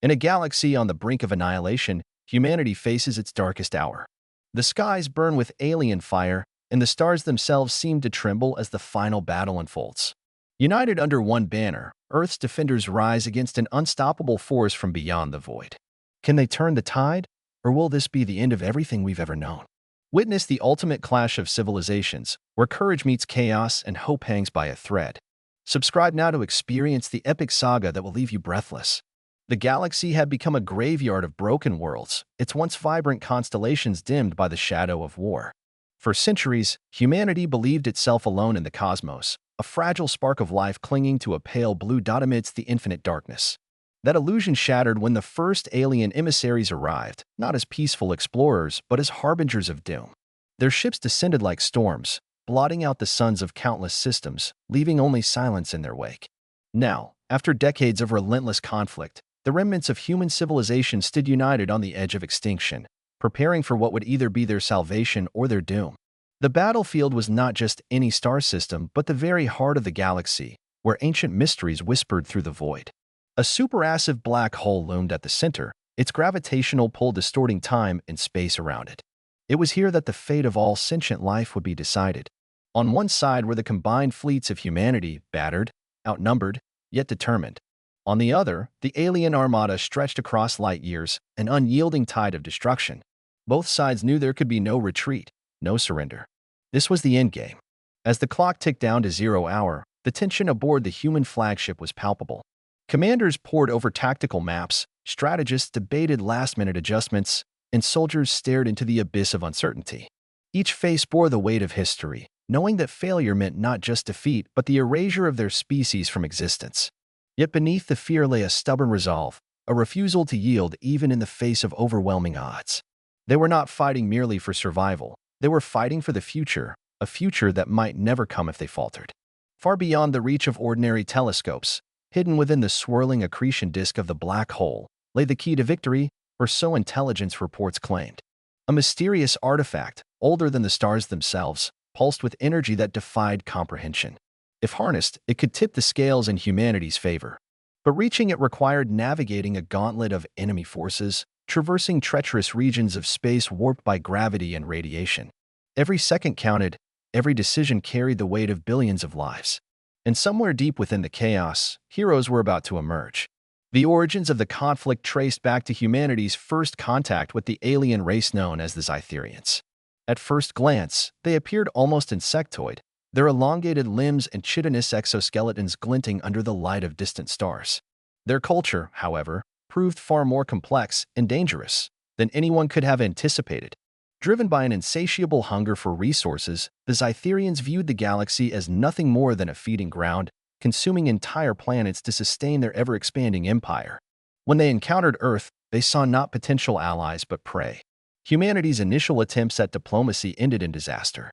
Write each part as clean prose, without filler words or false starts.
In a galaxy on the brink of annihilation, humanity faces its darkest hour. The skies burn with alien fire, and the stars themselves seem to tremble as the final battle unfolds. United under one banner, Earth's defenders rise against an unstoppable force from beyond the void. Can they turn the tide, or will this be the end of everything we've ever known? Witness the ultimate clash of civilizations, where courage meets chaos and hope hangs by a thread. Subscribe now to experience the epic saga that will leave you breathless. The galaxy had become a graveyard of broken worlds, its once vibrant constellations dimmed by the shadow of war. For centuries, humanity believed itself alone in the cosmos, a fragile spark of life clinging to a pale blue dot amidst the infinite darkness. That illusion shattered when the first alien emissaries arrived, not as peaceful explorers, but as harbingers of doom. Their ships descended like storms, blotting out the suns of countless systems, leaving only silence in their wake. Now, after decades of relentless conflict, the remnants of human civilization stood united on the edge of extinction, preparing for what would either be their salvation or their doom. The battlefield was not just any star system, but the very heart of the galaxy, where ancient mysteries whispered through the void. A supermassive black hole loomed at the center, its gravitational pull distorting time and space around it. It was here that the fate of all sentient life would be decided. On one side were the combined fleets of humanity, battered, outnumbered, yet determined. On the other, the alien armada stretched across light years, an unyielding tide of destruction. Both sides knew there could be no retreat, no surrender. This was the endgame. As the clock ticked down to 0 hour, the tension aboard the human flagship was palpable. Commanders pored over tactical maps, strategists debated last-minute adjustments, and soldiers stared into the abyss of uncertainty. Each face bore the weight of history, knowing that failure meant not just defeat but the erasure of their species from existence. Yet beneath the fear lay a stubborn resolve, a refusal to yield even in the face of overwhelming odds. They were not fighting merely for survival. They were fighting for the future, a future that might never come if they faltered. Far beyond the reach of ordinary telescopes, hidden within the swirling accretion disk of the black hole, lay the key to victory, or so intelligence reports claimed. A mysterious artifact, older than the stars themselves, pulsed with energy that defied comprehension. If harnessed, it could tip the scales in humanity's favor. But reaching it required navigating a gauntlet of enemy forces, traversing treacherous regions of space warped by gravity and radiation. Every second counted, every decision carried the weight of billions of lives. And somewhere deep within the chaos, heroes were about to emerge. The origins of the conflict traced back to humanity's first contact with the alien race known as the Scytherians. At first glance, they appeared almost insectoid, their elongated limbs and chitinous exoskeletons glinting under the light of distant stars. Their culture, however, proved far more complex and dangerous than anyone could have anticipated. Driven by an insatiable hunger for resources, the Scytherians viewed the galaxy as nothing more than a feeding ground, consuming entire planets to sustain their ever-expanding empire. When they encountered Earth, they saw not potential allies but prey. Humanity's initial attempts at diplomacy ended in disaster.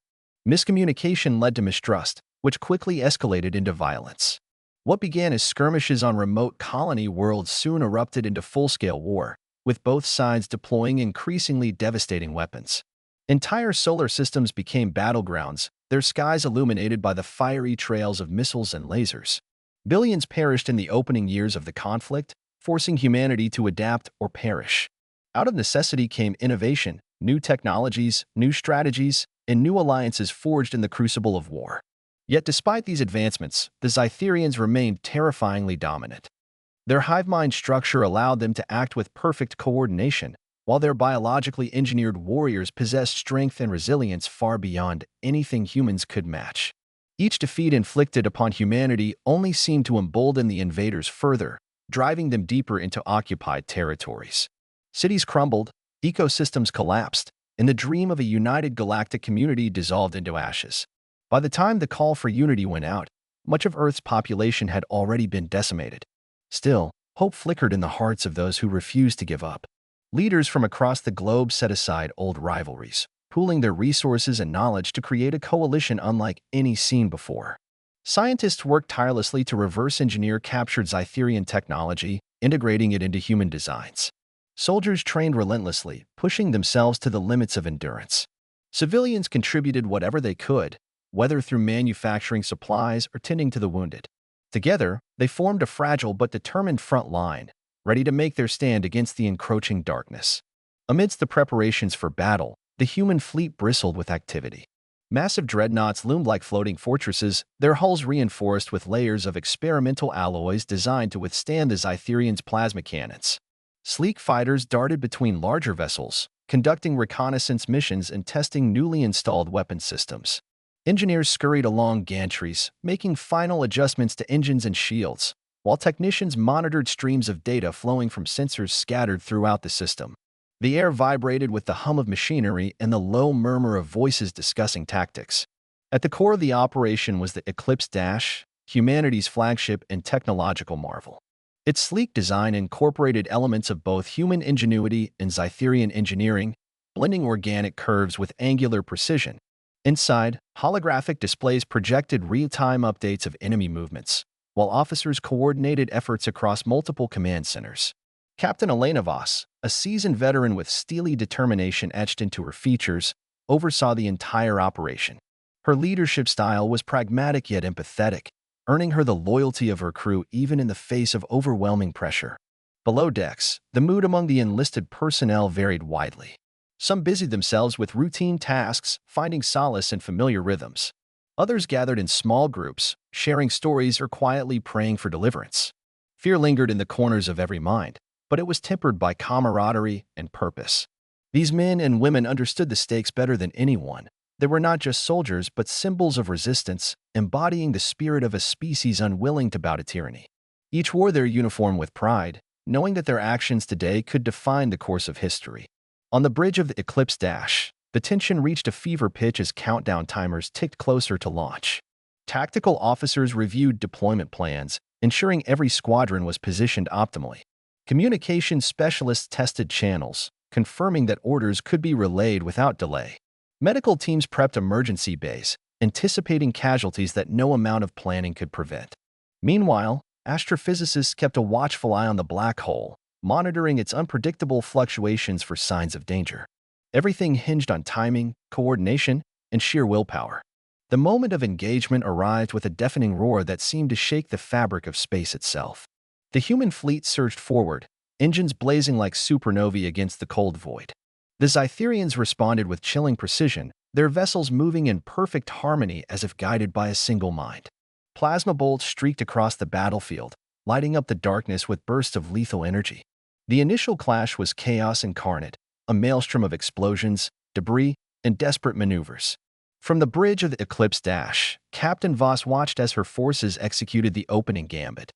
Miscommunication led to mistrust, which quickly escalated into violence. What began as skirmishes on remote colony worlds soon erupted into full-scale war, with both sides deploying increasingly devastating weapons. Entire solar systems became battlegrounds, their skies illuminated by the fiery trails of missiles and lasers. Billions perished in the opening years of the conflict, forcing humanity to adapt or perish. Out of necessity came innovation, new technologies, new strategies, and new alliances forged in the crucible of war. Yet despite these advancements, the Scytherians remained terrifyingly dominant. Their hive mind structure allowed them to act with perfect coordination, while their biologically engineered warriors possessed strength and resilience far beyond anything humans could match. Each defeat inflicted upon humanity only seemed to embolden the invaders further, driving them deeper into occupied territories. Cities crumbled, ecosystems collapsed, and the dream of a united galactic community dissolved into ashes. By the time the call for unity went out, much of Earth's population had already been decimated. Still, hope flickered in the hearts of those who refused to give up. Leaders from across the globe set aside old rivalries, pooling their resources and knowledge to create a coalition unlike any seen before. Scientists worked tirelessly to reverse engineer captured Scytherian technology, integrating it into human designs. Soldiers trained relentlessly, pushing themselves to the limits of endurance. Civilians contributed whatever they could, whether through manufacturing supplies or tending to the wounded. Together, they formed a fragile but determined front line, ready to make their stand against the encroaching darkness. Amidst the preparations for battle, the human fleet bristled with activity. Massive dreadnoughts loomed like floating fortresses, their hulls reinforced with layers of experimental alloys designed to withstand the Zytherians' plasma cannons. Sleek fighters darted between larger vessels, conducting reconnaissance missions and testing newly installed weapon systems. Engineers scurried along gantries, making final adjustments to engines and shields, while technicians monitored streams of data flowing from sensors scattered throughout the system. The air vibrated with the hum of machinery and the low murmur of voices discussing tactics. At the core of the operation was the Eclipse Dash, humanity's flagship and technological marvel. Its sleek design incorporated elements of both human ingenuity and Zytherian engineering, blending organic curves with angular precision. Inside, holographic displays projected real-time updates of enemy movements, while officers coordinated efforts across multiple command centers. Captain Elena Voss, a seasoned veteran with steely determination etched into her features, oversaw the entire operation. Her leadership style was pragmatic yet empathetic, earning her the loyalty of her crew even in the face of overwhelming pressure. Below decks, the mood among the enlisted personnel varied widely. Some busied themselves with routine tasks, finding solace in familiar rhythms. Others gathered in small groups, sharing stories or quietly praying for deliverance. Fear lingered in the corners of every mind, but it was tempered by camaraderie and purpose. These men and women understood the stakes better than anyone. They were not just soldiers, but symbols of resistance, embodying the spirit of a species unwilling to bow to tyranny. Each wore their uniform with pride, knowing that their actions today could define the course of history. On the bridge of the Eclipse Dash, the tension reached a fever pitch as countdown timers ticked closer to launch. Tactical officers reviewed deployment plans, ensuring every squadron was positioned optimally. Communications specialists tested channels, confirming that orders could be relayed without delay. Medical teams prepped emergency bays, anticipating casualties that no amount of planning could prevent. Meanwhile, astrophysicists kept a watchful eye on the black hole, monitoring its unpredictable fluctuations for signs of danger. Everything hinged on timing, coordination, and sheer willpower. The moment of engagement arrived with a deafening roar that seemed to shake the fabric of space itself. The human fleet surged forward, engines blazing like supernovae against the cold void. The Zytherians responded with chilling precision, their vessels moving in perfect harmony as if guided by a single mind. Plasma bolts streaked across the battlefield, lighting up the darkness with bursts of lethal energy. The initial clash was chaos incarnate, a maelstrom of explosions, debris, and desperate maneuvers. From the bridge of the Eclipse Dash, Captain Voss watched as her forces executed the opening gambit.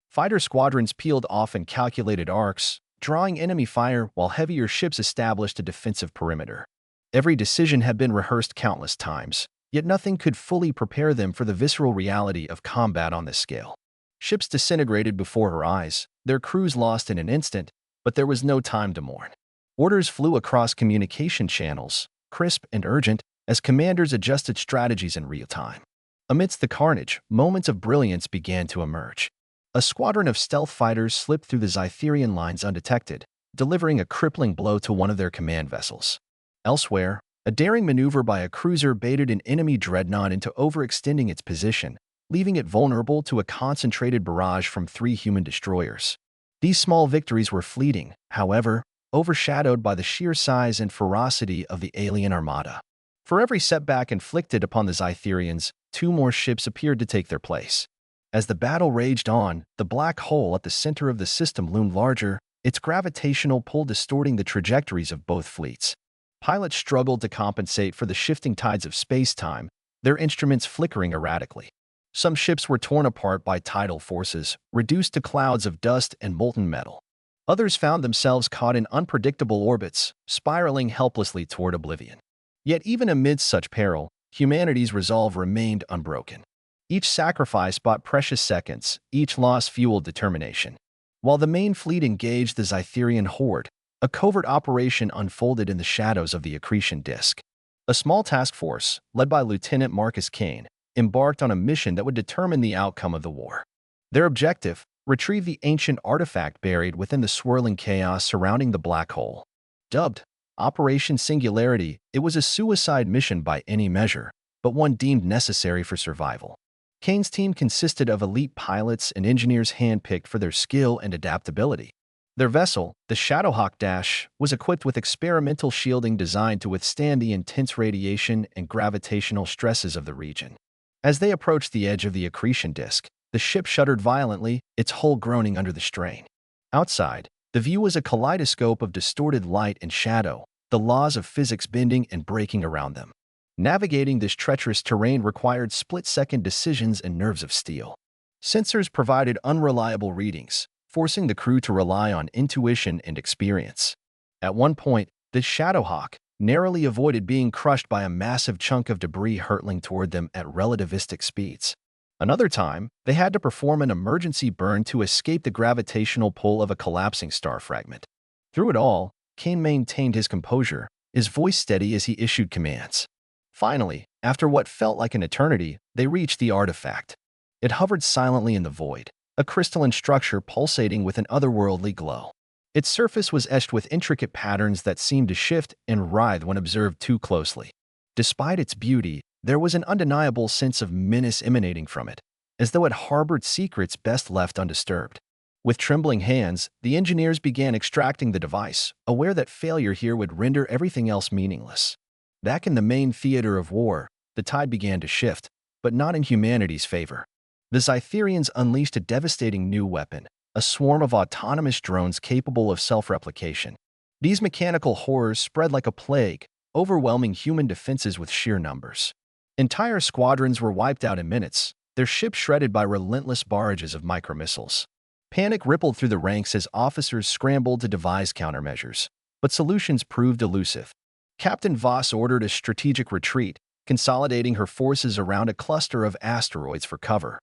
Fighter squadrons peeled off in calculated arcs, drawing enemy fire while heavier ships established a defensive perimeter. Every decision had been rehearsed countless times, yet nothing could fully prepare them for the visceral reality of combat on this scale. Ships disintegrated before her eyes, their crews lost in an instant, but there was no time to mourn. Orders flew across communication channels, crisp and urgent, as commanders adjusted strategies in real time. Amidst the carnage, moments of brilliance began to emerge. A squadron of stealth fighters slipped through the Zytherian lines undetected, delivering a crippling blow to one of their command vessels. Elsewhere, a daring maneuver by a cruiser baited an enemy dreadnought into overextending its position, leaving it vulnerable to a concentrated barrage from 3 human destroyers. These small victories were fleeting, however, overshadowed by the sheer size and ferocity of the alien armada. For every setback inflicted upon the Zytherians, 2 more ships appeared to take their place. As the battle raged on, the black hole at the center of the system loomed larger, its gravitational pull distorting the trajectories of both fleets. Pilots struggled to compensate for the shifting tides of space-time, their instruments flickering erratically. Some ships were torn apart by tidal forces, reduced to clouds of dust and molten metal. Others found themselves caught in unpredictable orbits, spiraling helplessly toward oblivion. Yet even amidst such peril, humanity's resolve remained unbroken. Each sacrifice bought precious seconds, each loss fueled determination. While the main fleet engaged the Zytherian horde, a covert operation unfolded in the shadows of the accretion disk. A small task force, led by Lieutenant Marcus Kane, embarked on a mission that would determine the outcome of the war. Their objective: retrieve the ancient artifact buried within the swirling chaos surrounding the black hole. Dubbed Operation Singularity, it was a suicide mission by any measure, but one deemed necessary for survival. Kane's team consisted of elite pilots and engineers handpicked for their skill and adaptability. Their vessel, the Shadowhawk Dash, was equipped with experimental shielding designed to withstand the intense radiation and gravitational stresses of the region. As they approached the edge of the accretion disk, the ship shuddered violently, its hull groaning under the strain. Outside, the view was a kaleidoscope of distorted light and shadow, the laws of physics bending and breaking around them. Navigating this treacherous terrain required split-second decisions and nerves of steel. Sensors provided unreliable readings, forcing the crew to rely on intuition and experience. At one point, the Shadowhawk narrowly avoided being crushed by a massive chunk of debris hurtling toward them at relativistic speeds. Another time, they had to perform an emergency burn to escape the gravitational pull of a collapsing star fragment. Through it all, Kane maintained his composure, his voice steady as he issued commands. Finally, after what felt like an eternity, they reached the artifact. It hovered silently in the void, a crystalline structure pulsating with an otherworldly glow. Its surface was etched with intricate patterns that seemed to shift and writhe when observed too closely. Despite its beauty, there was an undeniable sense of menace emanating from it, as though it harbored secrets best left undisturbed. With trembling hands, the engineers began extracting the device, aware that failure here would render everything else meaningless. Back in the main theater of war, the tide began to shift, but not in humanity's favor. The Cytherians unleashed a devastating new weapon, a swarm of autonomous drones capable of self-replication. These mechanical horrors spread like a plague, overwhelming human defenses with sheer numbers. Entire squadrons were wiped out in minutes, their ships shredded by relentless barrages of micromissiles. Panic rippled through the ranks as officers scrambled to devise countermeasures, but solutions proved elusive. Captain Voss ordered a strategic retreat, consolidating her forces around a cluster of asteroids for cover.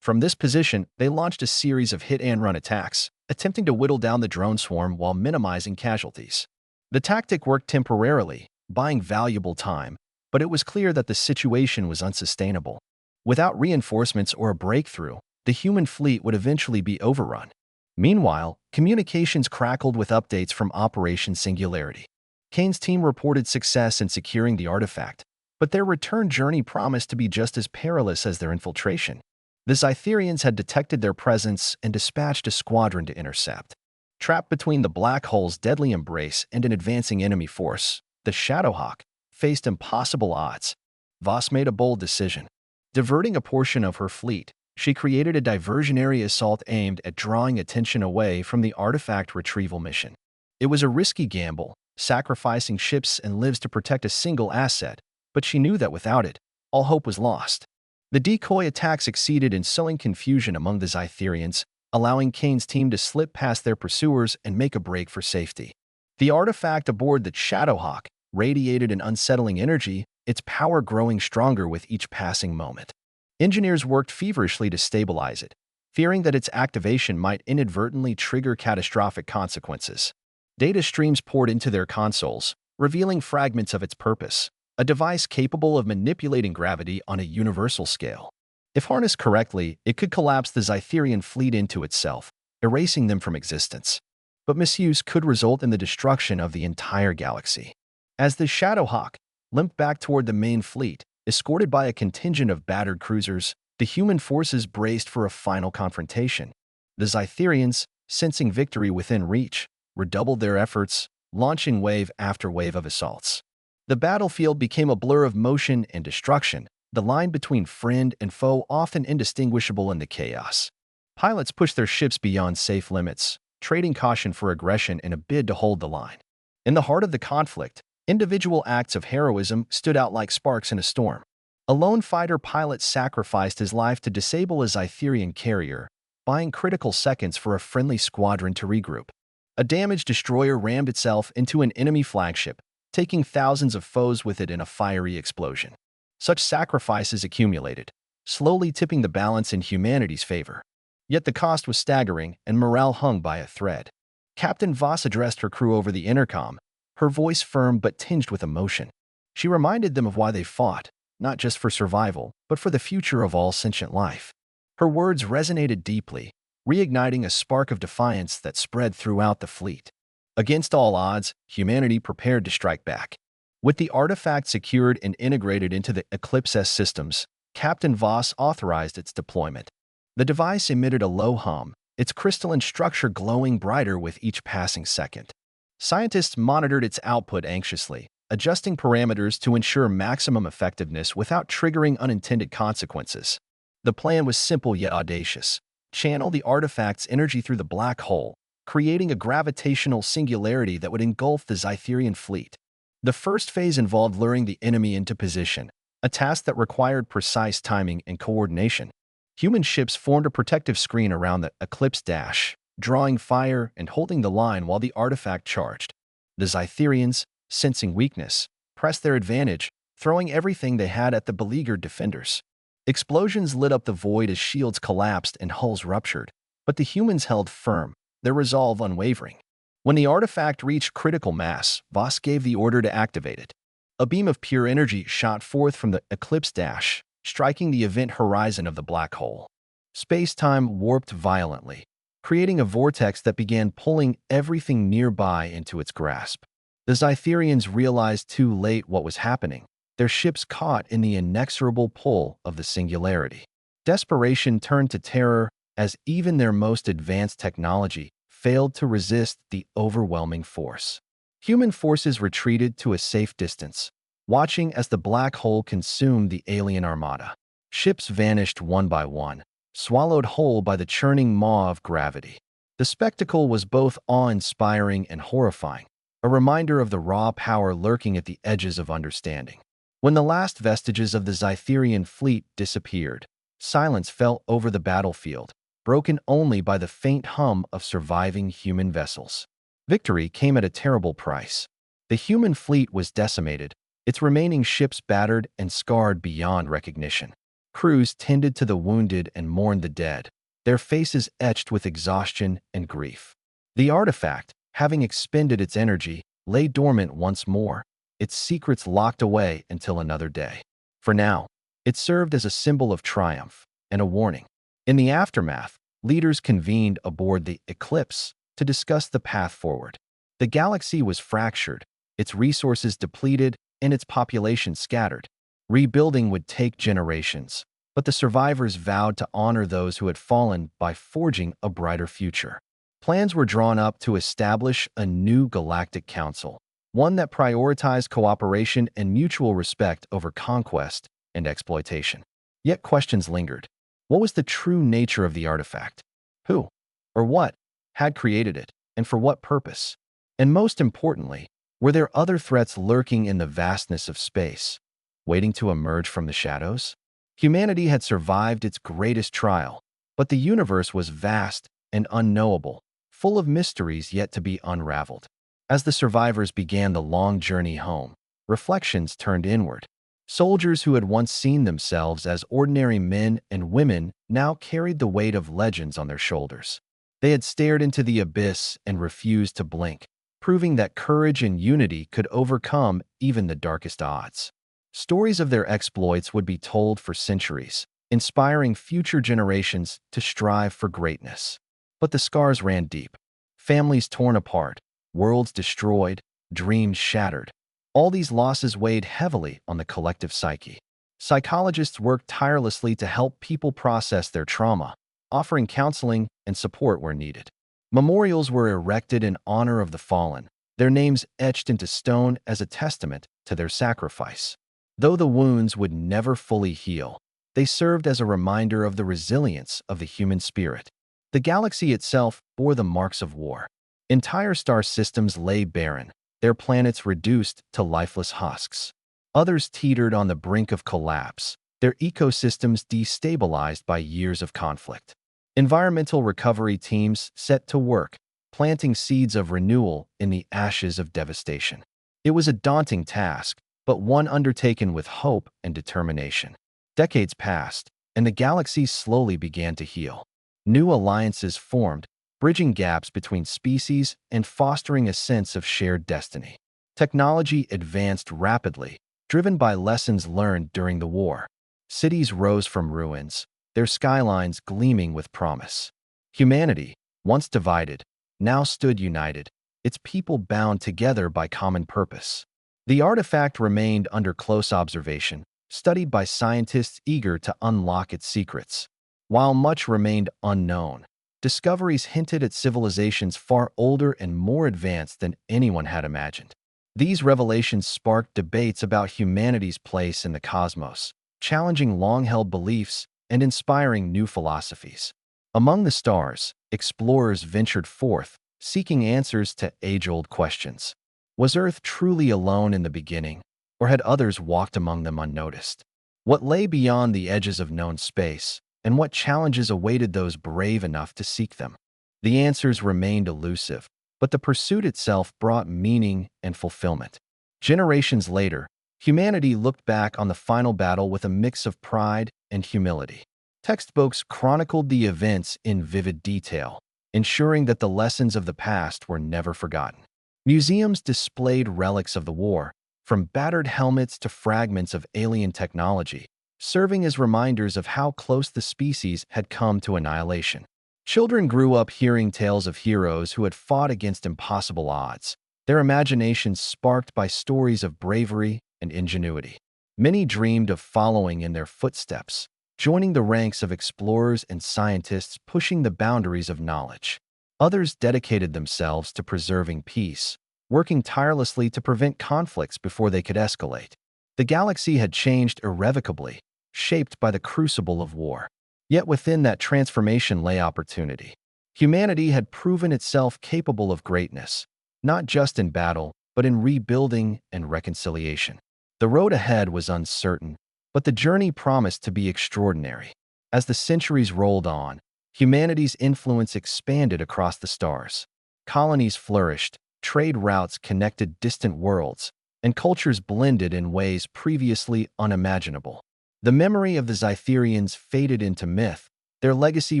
From this position, they launched a series of hit-and-run attacks, attempting to whittle down the drone swarm while minimizing casualties. The tactic worked temporarily, buying valuable time, but it was clear that the situation was unsustainable. Without reinforcements or a breakthrough, the human fleet would eventually be overrun. Meanwhile, communications crackled with updates from Operation Singularity. Kane's team reported success in securing the artifact, but their return journey promised to be just as perilous as their infiltration. The Cytherians had detected their presence and dispatched a squadron to intercept. Trapped between the black hole's deadly embrace and an advancing enemy force, the Shadowhawk faced impossible odds. Voss made a bold decision. Diverting a portion of her fleet, she created a diversionary assault aimed at drawing attention away from the artifact retrieval mission. It was a risky gamble, sacrificing ships and lives to protect a single asset, but she knew that without it, all hope was lost. The decoy attack succeeded in sowing confusion among the Cytherians, allowing Kane's team to slip past their pursuers and make a break for safety. The artifact aboard the Shadowhawk radiated an unsettling energy, its power growing stronger with each passing moment. Engineers worked feverishly to stabilize it, fearing that its activation might inadvertently trigger catastrophic consequences. Data streams poured into their consoles, revealing fragments of its purpose, a device capable of manipulating gravity on a universal scale. If harnessed correctly, it could collapse the Cytherian fleet into itself, erasing them from existence. But misuse could result in the destruction of the entire galaxy. As the Shadowhawk limped back toward the main fleet, escorted by a contingent of battered cruisers, the human forces braced for a final confrontation. The Cytherians, sensing victory within reach, redoubled their efforts, launching wave after wave of assaults. The battlefield became a blur of motion and destruction, the line between friend and foe often indistinguishable in the chaos. Pilots pushed their ships beyond safe limits, trading caution for aggression in a bid to hold the line. In the heart of the conflict, individual acts of heroism stood out like sparks in a storm. A lone fighter pilot sacrificed his life to disable a Cytherian carrier, buying critical seconds for a friendly squadron to regroup. A damaged destroyer rammed itself into an enemy flagship, taking thousands of foes with it in a fiery explosion. Such sacrifices accumulated, slowly tipping the balance in humanity's favor. Yet the cost was staggering, and morale hung by a thread. Captain Voss addressed her crew over the intercom, her voice firm but tinged with emotion. She reminded them of why they fought, not just for survival, but for the future of all sentient life. Her words resonated deeply, reigniting a spark of defiance that spread throughout the fleet. Against all odds, humanity prepared to strike back. With the artifact secured and integrated into the Eclipse S systems, Captain Voss authorized its deployment. The device emitted a low hum, its crystalline structure glowing brighter with each passing second. Scientists monitored its output anxiously, adjusting parameters to ensure maximum effectiveness without triggering unintended consequences. The plan was simple yet audacious. Channel the artifact's energy through the black hole, creating a gravitational singularity that would engulf the Zytherian fleet. The first phase involved luring the enemy into position, a task that required precise timing and coordination. Human ships formed a protective screen around the Eclipse Dash, drawing fire and holding the line while the artifact charged. The Zytherians, sensing weakness, pressed their advantage, throwing everything they had at the beleaguered defenders. Explosions lit up the void as shields collapsed and hulls ruptured, but the humans held firm, their resolve unwavering. When the artifact reached critical mass, Voss gave the order to activate it. A beam of pure energy shot forth from the Eclipse Dash, striking the event horizon of the black hole. Space-time warped violently, creating a vortex that began pulling everything nearby into its grasp. The Zytherians realized too late what was happening, their ships caught in the inexorable pull of the singularity. Desperation turned to terror as even their most advanced technology failed to resist the overwhelming force. Human forces retreated to a safe distance, watching as the black hole consumed the alien armada. Ships vanished one by one, swallowed whole by the churning maw of gravity. The spectacle was both awe-inspiring and horrifying, a reminder of the raw power lurking at the edges of understanding. When the last vestiges of the Zytherian fleet disappeared, silence fell over the battlefield, broken only by the faint hum of surviving human vessels. Victory came at a terrible price. The human fleet was decimated, its remaining ships battered and scarred beyond recognition. Crews tended to the wounded and mourned the dead, their faces etched with exhaustion and grief. The artifact, having expended its energy, lay dormant once more, its secrets locked away until another day. For now, it served as a symbol of triumph and a warning. In the aftermath, leaders convened aboard the Eclipse to discuss the path forward. The galaxy was fractured, its resources depleted, and its population scattered. Rebuilding would take generations, but the survivors vowed to honor those who had fallen by forging a brighter future. Plans were drawn up to establish a new galactic council, one that prioritized cooperation and mutual respect over conquest and exploitation. Yet questions lingered. What was the true nature of the artifact? Who, or what, had created it, and for what purpose? And most importantly, were there other threats lurking in the vastness of space, waiting to emerge from the shadows? Humanity had survived its greatest trial, but the universe was vast and unknowable, full of mysteries yet to be unraveled. As the survivors began the long journey home, reflections turned inward. Soldiers who had once seen themselves as ordinary men and women now carried the weight of legends on their shoulders. They had stared into the abyss and refused to blink, proving that courage and unity could overcome even the darkest odds. Stories of their exploits would be told for centuries, inspiring future generations to strive for greatness. But the scars ran deep. Families torn apart, worlds destroyed, dreams shattered. All these losses weighed heavily on the collective psyche. Psychologists worked tirelessly to help people process their trauma, offering counseling and support where needed. Memorials were erected in honor of the fallen, their names etched into stone as a testament to their sacrifice. Though the wounds would never fully heal, they served as a reminder of the resilience of the human spirit. The galaxy itself bore the marks of war. Entire star systems lay barren, their planets reduced to lifeless husks. Others teetered on the brink of collapse, their ecosystems destabilized by years of conflict. Environmental recovery teams set to work, planting seeds of renewal in the ashes of devastation. It was a daunting task, but one undertaken with hope and determination. Decades passed, and the galaxy slowly began to heal. New alliances formed, bridging gaps between species and fostering a sense of shared destiny. Technology advanced rapidly, driven by lessons learned during the war. Cities rose from ruins, their skylines gleaming with promise. Humanity, once divided, now stood united, its people bound together by common purpose. The artifact remained under close observation, studied by scientists eager to unlock its secrets. While much remained unknown, discoveries hinted at civilizations far older and more advanced than anyone had imagined. These revelations sparked debates about humanity's place in the cosmos, challenging long-held beliefs and inspiring new philosophies. Among the stars, explorers ventured forth, seeking answers to age-old questions. Was Earth truly alone in the beginning, or had others walked among them unnoticed? What lay beyond the edges of known space, and what challenges awaited those brave enough to seek them? The answers remained elusive, but the pursuit itself brought meaning and fulfillment. Generations later, humanity looked back on the final battle with a mix of pride and humility. Textbooks chronicled the events in vivid detail, ensuring that the lessons of the past were never forgotten. Museums displayed relics of the war, from battered helmets to fragments of alien technology, serving as reminders of how close the species had come to annihilation. Children grew up hearing tales of heroes who had fought against impossible odds, their imaginations sparked by stories of bravery and ingenuity. Many dreamed of following in their footsteps, joining the ranks of explorers and scientists pushing the boundaries of knowledge. Others dedicated themselves to preserving peace, working tirelessly to prevent conflicts before they could escalate. The galaxy had changed irrevocably, shaped by the crucible of war. Yet within that transformation lay opportunity. Humanity had proven itself capable of greatness, not just in battle, but in rebuilding and reconciliation. The road ahead was uncertain, but the journey promised to be extraordinary. As the centuries rolled on, humanity's influence expanded across the stars. Colonies flourished, trade routes connected distant worlds, and cultures blended in ways previously unimaginable. The memory of the Zytherians faded into myth, their legacy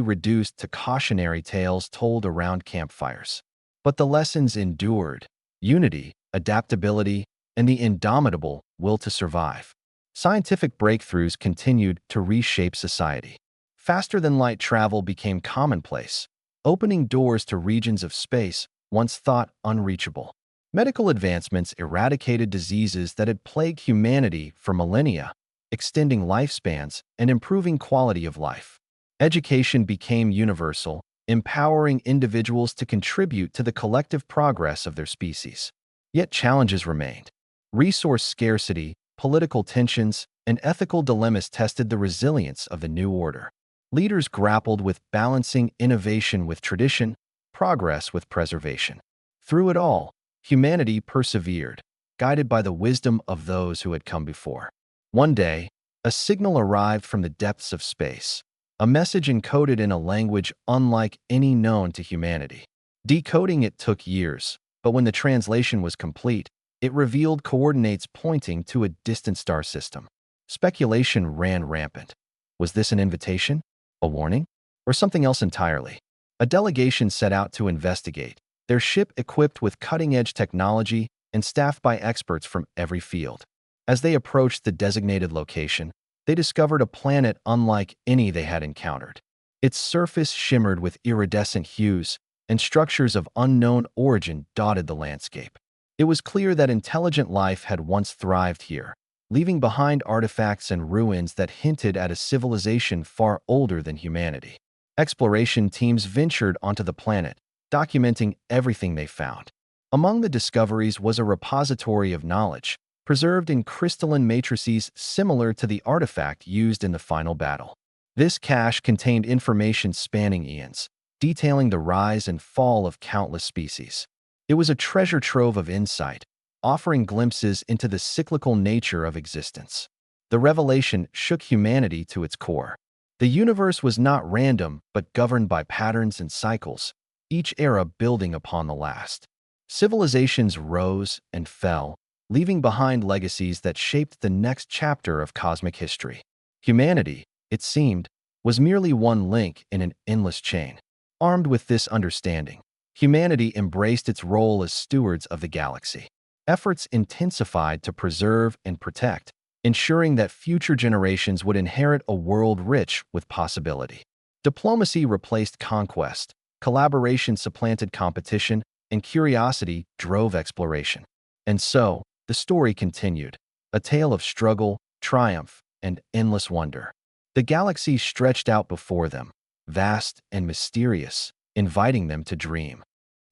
reduced to cautionary tales told around campfires. But the lessons endured: unity, adaptability, and the indomitable will to survive. Scientific breakthroughs continued to reshape society. Faster-than-light travel became commonplace, opening doors to regions of space once thought unreachable. Medical advancements eradicated diseases that had plagued humanity for millennia, extending lifespans and improving quality of life. Education became universal, empowering individuals to contribute to the collective progress of their species. Yet challenges remained. Resource scarcity, political tensions, and ethical dilemmas tested the resilience of the new order. Leaders grappled with balancing innovation with tradition, progress with preservation. Through it all, humanity persevered, guided by the wisdom of those who had come before. One day, a signal arrived from the depths of space, a message encoded in a language unlike any known to humanity. Decoding it took years, but when the translation was complete, it revealed coordinates pointing to a distant star system. Speculation ran rampant. Was this an invitation, a warning, or something else entirely? A delegation set out to investigate, their ship equipped with cutting-edge technology and staffed by experts from every field. As they approached the designated location, they discovered a planet unlike any they had encountered. Its surface shimmered with iridescent hues, and structures of unknown origin dotted the landscape. It was clear that intelligent life had once thrived here, leaving behind artifacts and ruins that hinted at a civilization far older than humanity. Exploration teams ventured onto the planet, documenting everything they found. Among the discoveries was a repository of knowledge, preserved in crystalline matrices similar to the artifact used in the final battle. This cache contained information spanning eons, detailing the rise and fall of countless species. It was a treasure trove of insight, offering glimpses into the cyclical nature of existence. The revelation shook humanity to its core. The universe was not random, but governed by patterns and cycles, each era building upon the last. Civilizations rose and fell, leaving behind legacies that shaped the next chapter of cosmic history. Humanity, it seemed, was merely one link in an endless chain. Armed with this understanding, humanity embraced its role as stewards of the galaxy. Efforts intensified to preserve and protect, ensuring that future generations would inherit a world rich with possibility. Diplomacy replaced conquest, collaboration supplanted competition, and curiosity drove exploration. And so, the story continued, a tale of struggle, triumph, and endless wonder. The galaxy stretched out before them, vast and mysterious, inviting them to dream,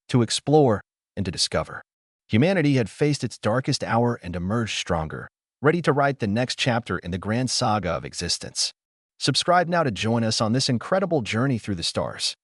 to explore, and to discover. Humanity had faced its darkest hour and emerged stronger, ready to write the next chapter in the grand saga of existence. Subscribe now to join us on this incredible journey through the stars.